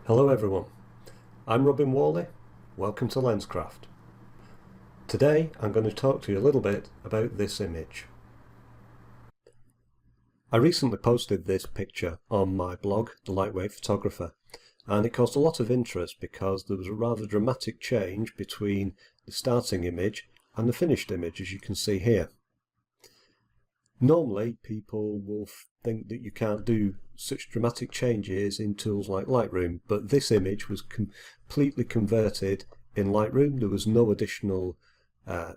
Hello everyone, I'm Robin Worley, welcome to Lenscraft. Today I'm going to talk to you a little bit about this image. I recently posted this picture on my blog, The Lightweight Photographer, and it caused a lot of interest because there was a rather dramatic change between the starting image and the finished image, as you can see here. Normally people will think that you can't do such dramatic changes in tools like Lightroom, but this image was completely converted in Lightroom. There was no additional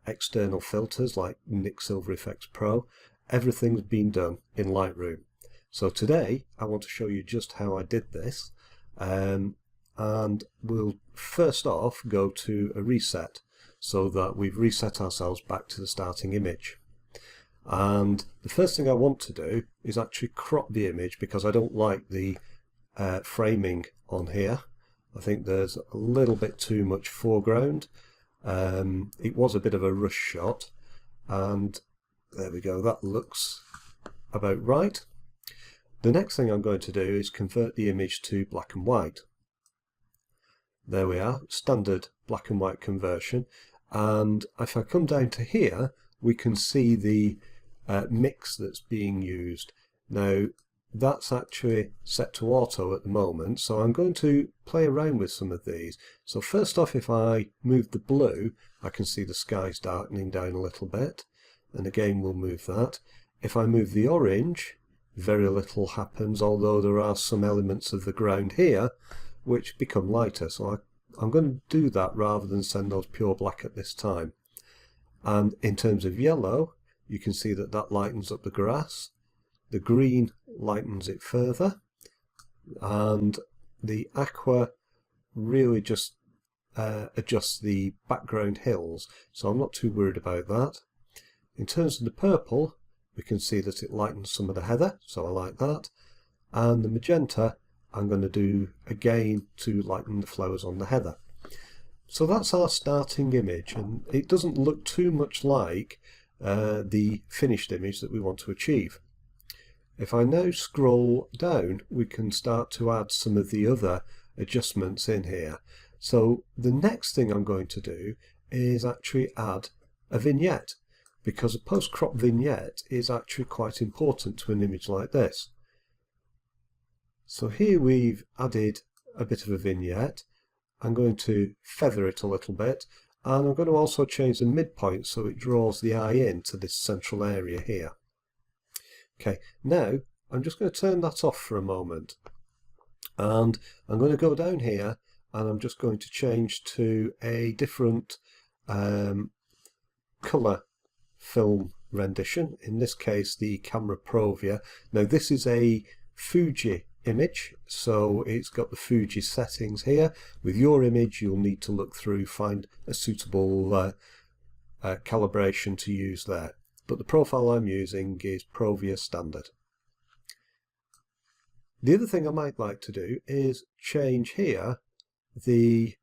external filters like Nik Silver Effects Pro. Everything's been done in Lightroom. So today I want to show you just how I did this, and we'll first off go to a reset so that we've reset ourselves back to the starting image. And the first thing I want to do is actually crop the image because I don't like the framing on here. I think there's a little bit too much foreground. It was a bit of a rush shot, and there we go, that looks about right. The next thing I'm going to do is convert the image to black and white. There we are, standard black and white conversion, and if I come down to here we can see the mix that's being used. Now that's actually set to auto at the moment, so I'm going to play around with some of these. So first off, if I move the blue, I can see the sky's darkening down a little bit, and again we'll move that. If I move the orange, very little happens, although there are some elements of the ground here which become lighter, so I'm going to do that rather than send those pure black at this time. And in terms of yellow, you can see that that lightens up the grass, the green lightens it further, and the aqua really just adjusts the background hills, so I'm not too worried about that. In terms of the purple, we can see that it lightens some of the heather, so I like that, and the magenta I'm going to do again to lighten the flowers on the heather. So that's our starting image, and it doesn't look too much like the finished image that we want to achieve. If I now scroll down, we can start to add some of the other adjustments in here. So the next thing I'm going to do is actually add a vignette, because a post-crop vignette is actually quite important to an image like this. So here we've added a bit of a vignette. I'm going to feather it a little bit, and I'm going to also change the midpoint so it draws the eye into this central area here. Okay, now I'm just going to turn that off for a moment, and I'm going to go down here and I'm just going to change to a different colour film rendition, in this case the Camera Provia. Now this is a Fuji image, so it's got the Fuji settings here. With your image you'll need to look through, find a suitable calibration to use there, but the profile I'm using is Provia standard. The other thing I might like to do is change here the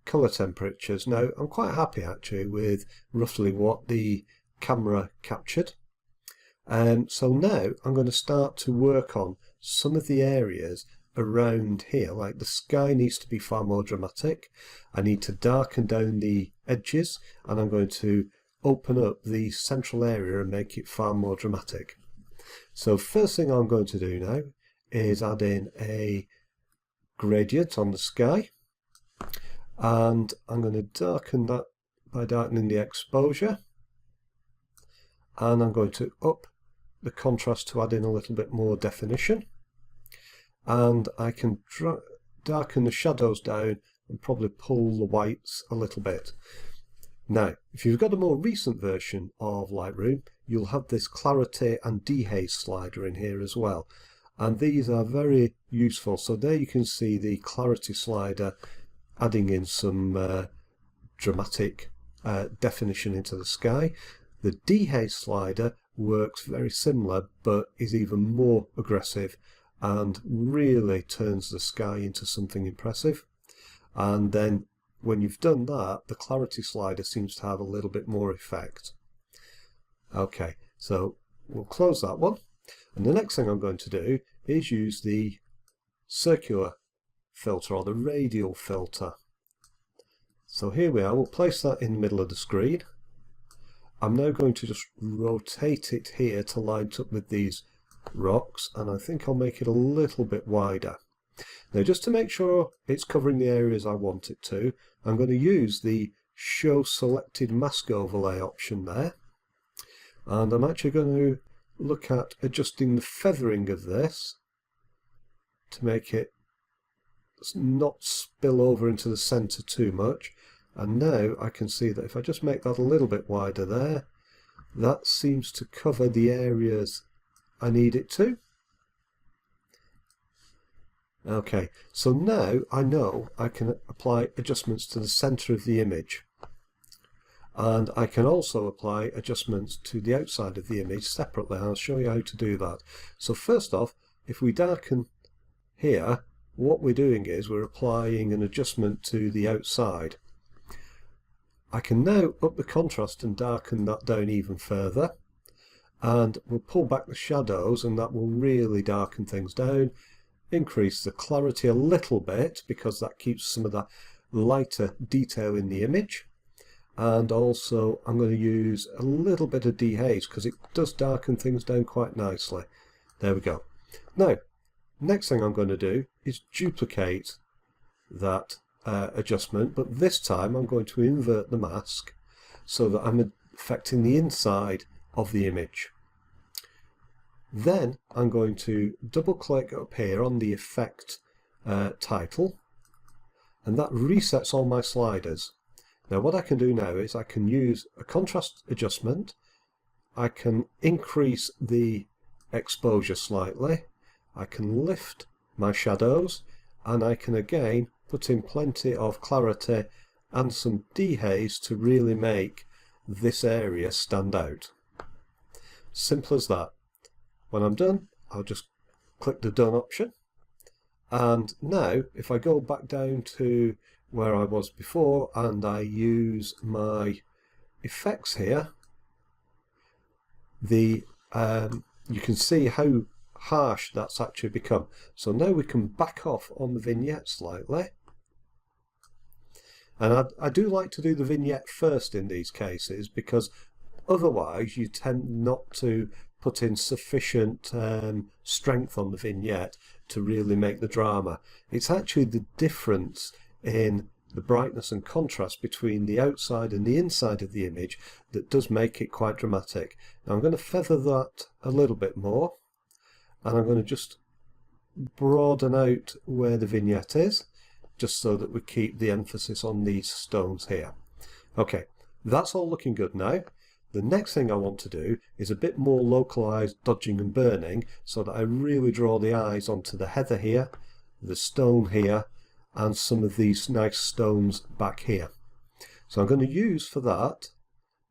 colour temperatures. Now I'm quite happy actually with roughly what the camera captured, and so now I'm going to start to work on some of the areas around here. Like the sky needs to be far more dramatic. I need to darken down the edges, and I'm going to open up the central area and make it far more dramatic. So first thing I'm going to do now is add in a gradient on the sky, and I'm going to darken that by darkening the exposure, and I'm going to up the contrast to add in a little bit more definition, and I can darken the shadows down and probably pull the whites a little bit. Now if you've got a more recent version of Lightroom, you'll have this clarity and dehaze slider in here as well, and these are very useful. So there you can see the clarity slider adding in some dramatic definition into the sky. The dehaze slider works very similar but is even more aggressive and really turns the sky into something impressive. And then when you've done that, the clarity slider seems to have a little bit more effect. Okay, so we'll close that one. And the next thing I'm going to do is use the circular filter, or the radial filter. So here we are, we'll place that in the middle of the screen. I'm now going to just rotate it here to line up with these rocks, and I think I'll make it a little bit wider. Now, just to make sure it's covering the areas I want it to, I'm going to use the Show Selected Mask Overlay option there. And I'm actually going to look at adjusting the feathering of this to make it not spill over into the centre too much. And now I can see that if I just make that a little bit wider there, that seems to cover the areas I need it to. Okay, so now I know I can apply adjustments to the centre of the image. And I can also apply adjustments to the outside of the image separately. I'll show you how to do that. So first off, if we darken here, what we're doing is we're applying an adjustment to the outside. I can now up the contrast and darken that down even further. And we'll pull back the shadows, and that will really darken things down. Increase the clarity a little bit, because that keeps some of that lighter detail in the image. And also I'm going to use a little bit of dehaze, because it does darken things down quite nicely. There we go. Now, next thing I'm going to do is duplicate that adjustment, but this time I'm going to invert the mask so that I'm affecting the inside of the image. Then I'm going to double click up here on the effect title, and that resets all my sliders. Now what I can do now is I can use a contrast adjustment, I can increase the exposure slightly, I can lift my shadows, and I can again put in plenty of clarity and some dehaze to really make this area stand out. Simple as that. When I'm done, I'll just click the Done option. And now, if I go back down to where I was before and I use my effects here, you can see how harsh that's actually become. So now we can back off on the vignette slightly. And I do like to do the vignette first in these cases, because otherwise you tend not to put in sufficient strength on the vignette to really make the drama. It's actually the difference in the brightness and contrast between the outside and the inside of the image that does make it quite dramatic. Now I'm going to feather that a little bit more, and I'm going to just broaden out where the vignette is, just so that we keep the emphasis on these stones here. Okay, that's all looking good now. The next thing I want to do is a bit more localized dodging and burning, so that I really draw the eyes onto the heather here, the stone here, and some of these nice stones back here. So I'm going to use for that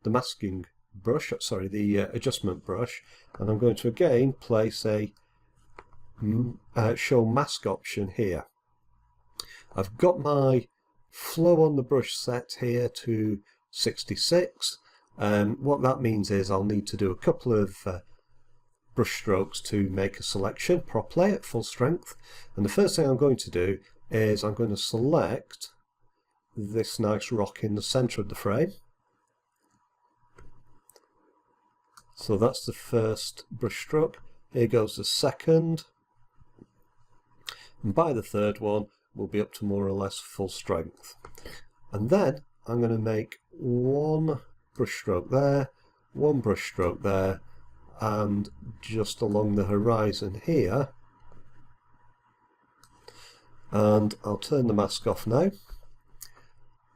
the masking brush, sorry, the adjustment brush, and I'm going to again place a show mask option here. I've got my flow on the brush set here to 66. What that means is I'll need to do a couple of brush strokes to make a selection properly at full strength. And the first thing I'm going to do is I'm going to select this nice rock in the center of the frame. So that's the first brush stroke. Here goes the second. And by the third one, we'll be up to more or less full strength. And then I'm going to make one brush stroke there, one brush stroke there, and just along the horizon here. And I'll turn the mask off now,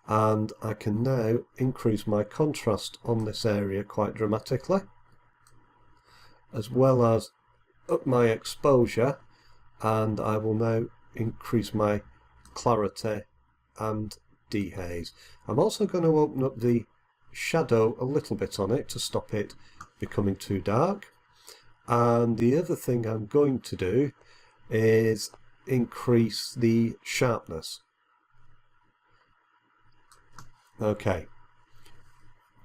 and I can now increase my contrast on this area quite dramatically, as well as up my exposure, and I will now increase my clarity and dehaze. I'm also going to open up the shadow a little bit on it to stop it becoming too dark. And the other thing I'm going to do is increase the sharpness. Okay.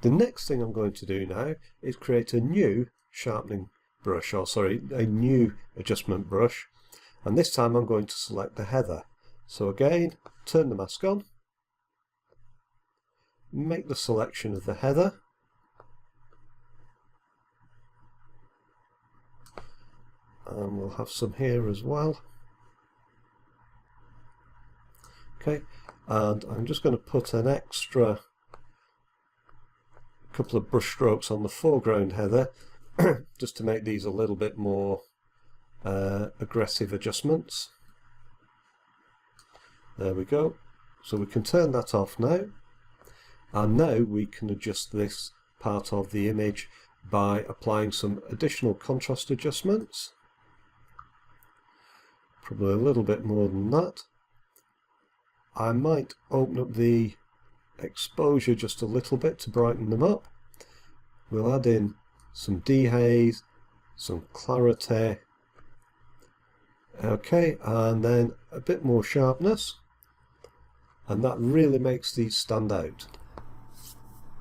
The next thing I'm going to do now is create a new sharpening brush, or sorry, a new adjustment brush, and this time I'm going to select the heather. So again, turn the mask on, make the selection of the heather, and we'll have some here as well. Okay, and I'm just going to put an extra couple of brush strokes on the foreground heather just to make these a little bit more aggressive adjustments. There we go. So we can turn that off now, and now we can adjust this part of the image by applying some additional contrast adjustments, probably a little bit more than that. I might open up the exposure just a little bit to brighten them up. We'll add in some dehaze, some clarity, okay, and then a bit more sharpness, and that really makes these stand out.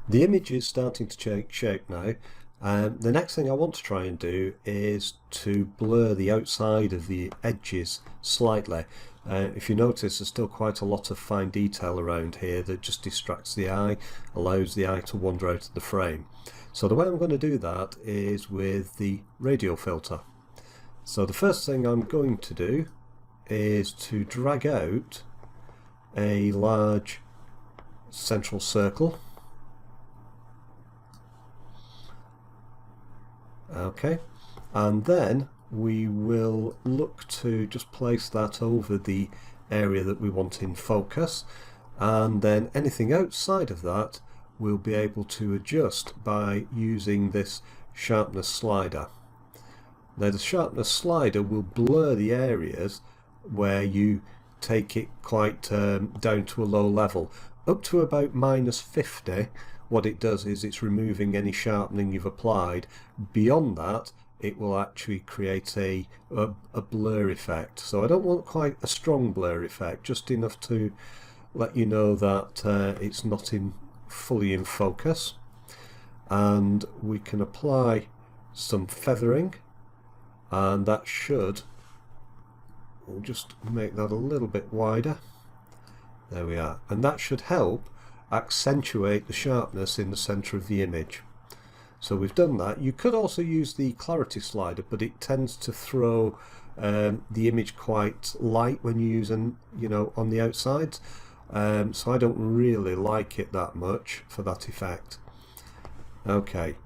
The image is starting to take shape now, and the next thing I want to try and do is to blur the outside of the edges slightly. If you notice, there's still quite a lot of fine detail around here that just distracts the eye, allows the eye to wander out of the frame. So the way I'm going to do that is with the Radial Filter. So the first thing I'm going to do is to drag out a large central circle. Okay, and then we will look to just place that over the area that we want in focus, and then anything outside of that we'll be able to adjust by using this sharpness slider. Now the sharpness slider will blur the areas where you take it quite down to a low level. Up to about -50, what it does is it's removing any sharpening you've applied. Beyond that, it will actually create a blur effect. So I don't want quite a strong blur effect, just enough to let you know that it's not fully in focus. And we can apply some feathering, and that should, we'll just make that a little bit wider. There we are, and that should help accentuate the sharpness in the center of the image. So we've done that. You could also use the clarity slider, but it tends to throw the image quite light when you use on the outsides. So I don't really like it that much for that effect. Okay,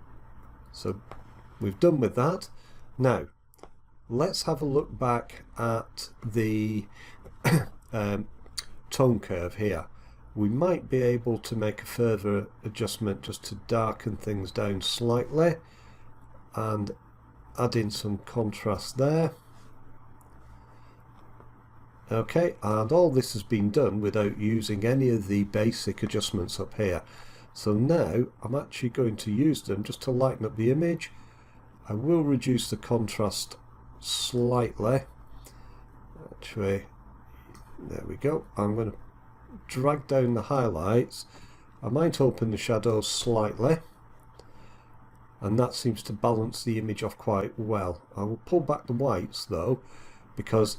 so we've done with that. Now let's have a look back at the tone curve here. We might be able to make a further adjustment just to darken things down slightly and add in some contrast there. Okay, and all this has been done without using any of the basic adjustments up here. So now I'm actually going to use them just to lighten up the image. I will reduce the contrast slightly. Actually, there we go. I'm going to drag down the highlights. I might open the shadows slightly, and that seems to balance the image off quite well. I will pull back the whites though, because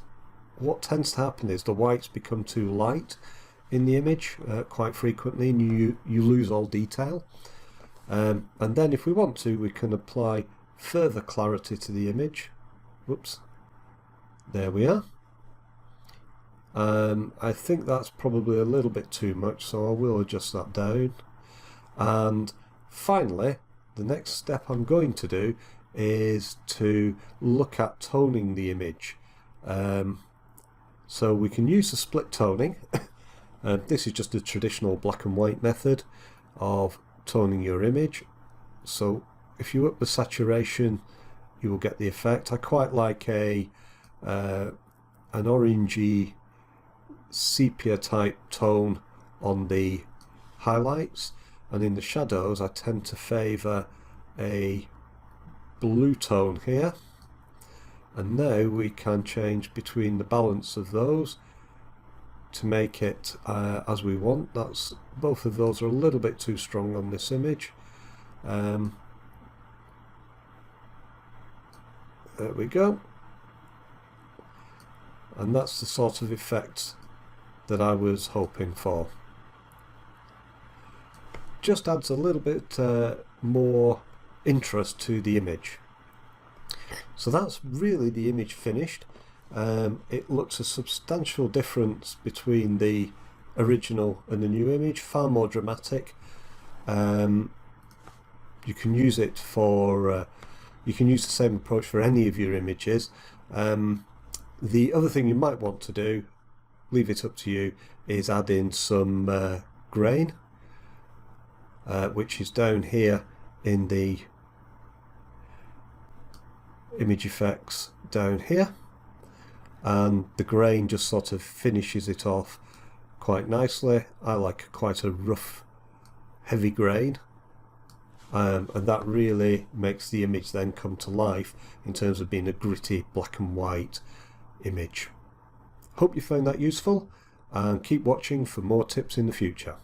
what tends to happen is the whites become too light in the image quite frequently, and you lose all detail. And then if we want to, we can apply further clarity to the image. Whoops, there we are. I think that's probably a little bit too much, so I will adjust that down. And finally, the next step I'm going to do is to look at toning the image. So we can use the split toning. This is just a traditional black and white method of toning your image. So if you up the saturation, you will get the effect. I quite like an orangey sepia type tone on the highlights, and in the shadows I tend to favour a blue tone here. And now we can change between the balance of those. to make it as we want. That's both of those are a little bit too strong on this image. There we go. And that's the sort of effect that I was hoping for. Just adds a little bit more interest to the image. So that's really the image finished. It looks a substantial difference between the original and the new image, far more dramatic. You can use it for you can use the same approach for any of your images. The other thing you might want to do, leave it up to you, is add in some grain, which is down here in the image effects down here, and the grain just sort of finishes it off quite nicely. I like quite a rough, heavy grain, and that really makes the image then come to life in terms of being a gritty black and white image. Hope you found that useful, and keep watching for more tips in the future.